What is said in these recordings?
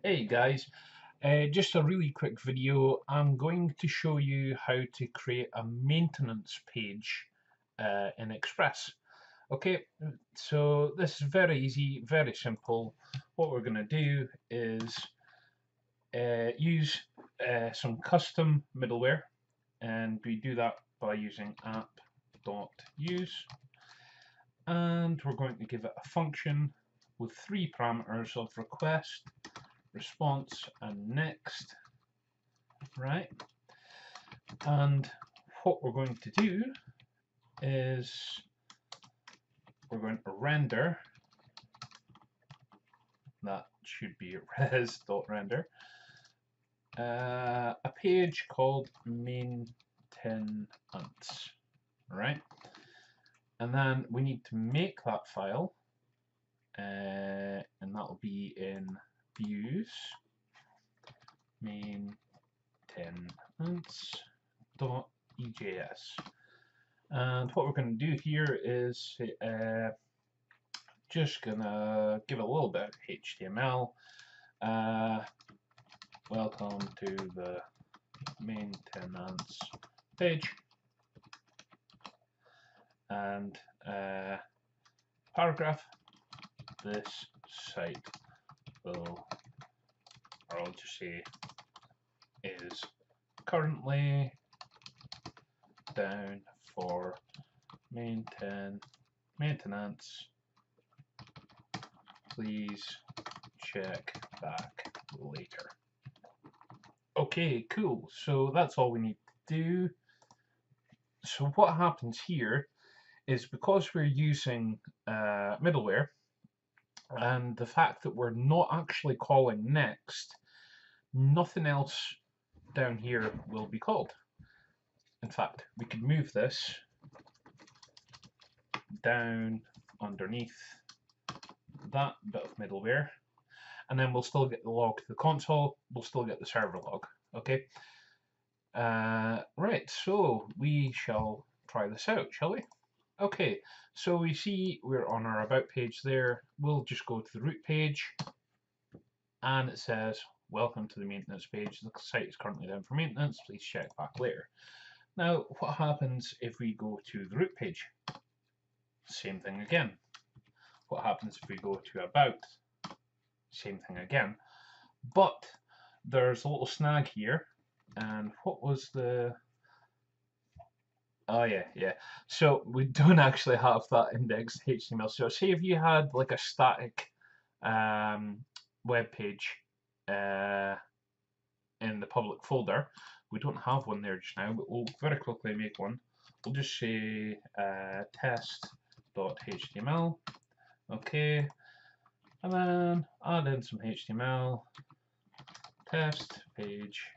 Hey guys, just a really quick video. I'm going to show you how to create a maintenance page in Express. Okay, so this is very easy, very simple. What we're going to do is use some custom middleware, and we do that by using app.use, and we're going to give it a function with three parameters of request, response, and next. Right, and what we're going to do is we're going to render, that should be res.render, a page called maintenance, right? And then we need to make that file, and that'll be in views maintenance.ejs. And what we're going to do here is just gonna give a little bit of HTML. Welcome to the maintenance page, and paragraph. This site will, or I'll just say, is currently down for maintenance. Please check back later. Okay, cool. So that's all we need to do. So what happens here is, because we're using middleware, and the fact that we're not actually calling next, nothing else down here will be called. In fact, we could move this down underneath that bit of middleware, and then we'll still get the log to the console, we'll still get the server log. Okay, right, so we shall try this out, shall we? Okay, so we see we're on our about page there. We'll just go to the root page, and it says, welcome to the maintenance page. The site is currently down for maintenance. Please check back later. Now, what happens if we go to the root page? Same thing again. What happens if we go to about? Same thing again. But there's a little snag here. And what was the... Oh yeah. So we don't actually have that indexed HTML. So say if you had like a static web page in the public folder, we don't have one there just now, but we'll very quickly make one. We'll just say test.html. Okay, and then add in some HTML, test page,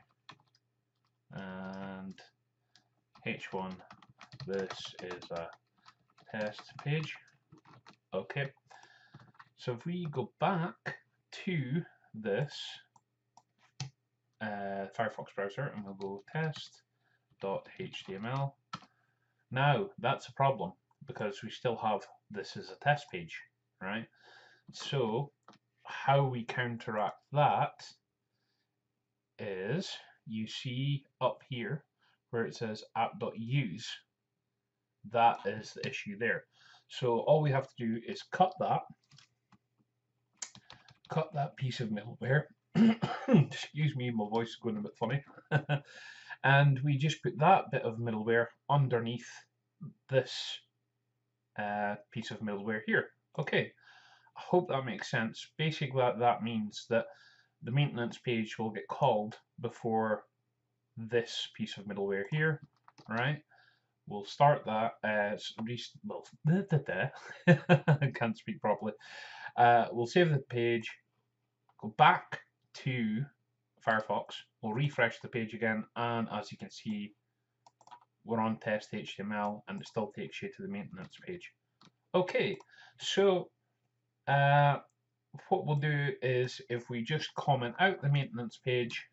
and h1. This is a test page. Okay, so if we go back to this Firefox browser, and we'll go test.html. Now that's a problem, because we still have this as a test page, right? So how we counteract that is, you see up here where it says app.use, that is the issue there. So all we have to do is cut that piece of middleware. Excuse me, my voice is going a bit funny. And we just put that bit of middleware underneath this piece of middleware here. Okay, I hope that makes sense. Basically, that means that the maintenance page will get called before this piece of middleware here, right? We'll start that. Well, I can't speak properly. We'll save the page, go back to Firefox, we'll refresh the page again, and as you can see, we're on test HTML, and it still takes you to the maintenance page. Okay, so what we'll do is, if we just comment out the maintenance page,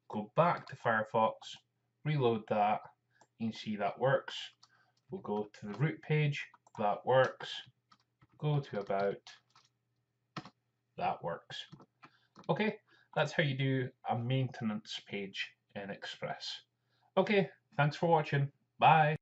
go back to Firefox, reload that, you can see that works. We'll go to the root page, that works. Go to about, that works. Okay, that's how you do a maintenance page in Express. Okay, thanks for watching. Bye.